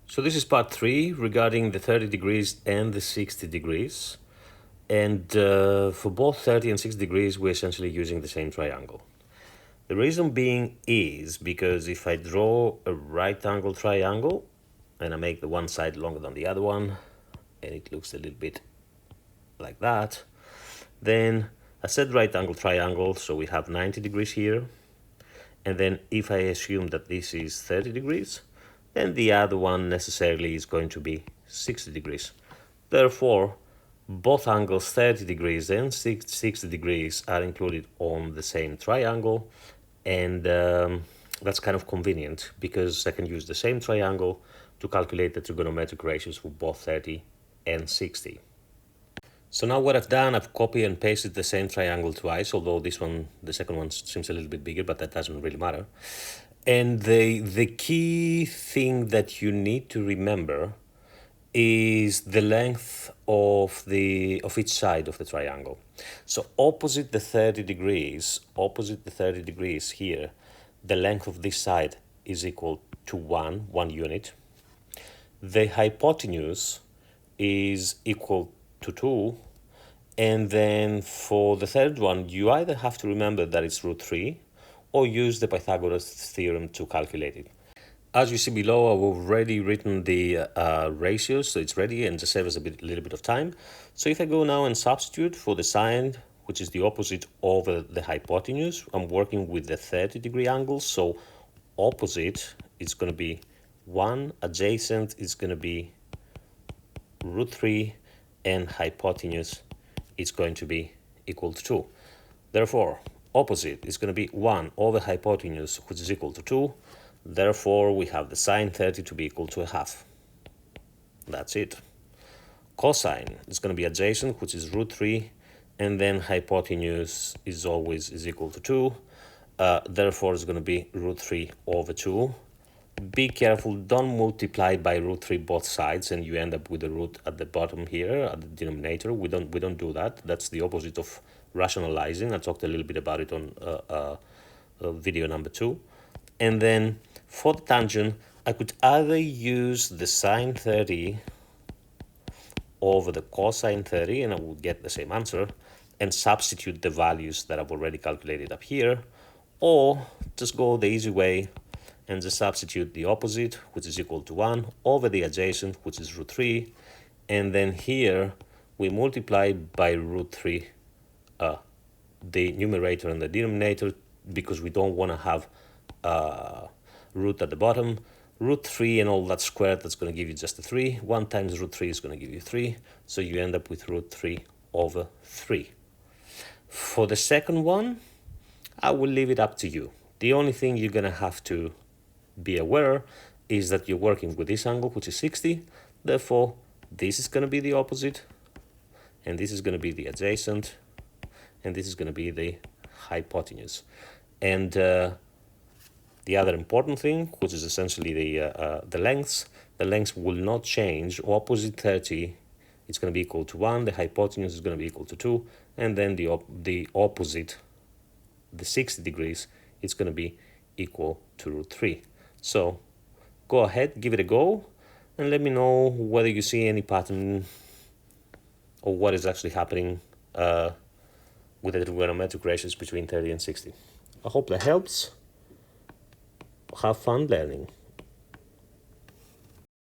So this is part 3 regarding the 30 degrees and the 60 degrees. And for both 30 and 60 degrees, we're essentially using the same triangle. The reason being is because if I draw a right angle triangle and I make the one side longer than the other one, and it looks a little bit like that, then I said right angle triangle, so we have 90 degrees here. And then if I assume that this is 30 degrees, then the other one necessarily is going to be 60 degrees. Therefore, both angles 30 degrees and 60 degrees are included on the same triangle, and that's kind of convenient because I can use the same triangle to calculate the trigonometric ratios for both 30 and 60. So now what I've done, I've copied and pasted the same triangle twice, although this one, the second one, seems a little bit bigger, but that doesn't really matter. And the key thing that you need to remember is the length of each side of the triangle. So opposite the 30 degrees here, the length of this side is equal to 1 unit. The hypotenuse is equal to 2. And then for the third one, you either have to remember that it's root 3 or use the Pythagoras theorem to calculate it. As you see below, I've already written the ratios, so it's ready and just saves a little bit of time. So if I go now and substitute for the sine, which is the opposite over the hypotenuse, I'm working with the 30-degree angle, so opposite is going to be 1, adjacent is going to be root 3, and hypotenuse is going to be equal to 2. Therefore, opposite is going to be 1 over hypotenuse, which is equal to 2. Therefore, we have the sine 30 to be equal to 1/2. That's it. Cosine is going to be adjacent, which is root 3, and then hypotenuse is always equal to 2. Therefore, it's going to be root 3 over 2. Be careful, don't multiply by root 3 both sides and you end up with the root at the bottom here, at the denominator. We don't do that. That's the opposite of rationalizing. I talked a little bit about it on video number 2. And then for the tangent, I could either use the sine 30 over the cosine 30 and I would get the same answer and substitute the values that I've already calculated up here, or just go the easy way and just substitute the opposite, which is equal to 1, over the adjacent, which is root 3, and then here we multiply by root 3 the numerator and the denominator, because we don't want to have root at the bottom. Root 3 and all that squared, that's going to give you just a 3. 1 times root 3 is going to give you 3, so you end up with root 3 over 3. For the second one, I will leave it up to you. The only thing you're going to have to be aware is that you're working with this angle, which is 60. Therefore, this is going to be the opposite, and this is going to be the adjacent, and this is going to be the hypotenuse. And the other important thing, which is essentially the lengths will not change. Opposite 30, it's going to be equal to 1. The hypotenuse is going to be equal to 2. And then the opposite, the 60 degrees, it's going to be equal to root 3. So go ahead, give it a go, and let me know whether you see any pattern or what is actually happening with the trigonometric ratios between 30 and 60. I hope that helps. Have fun learning.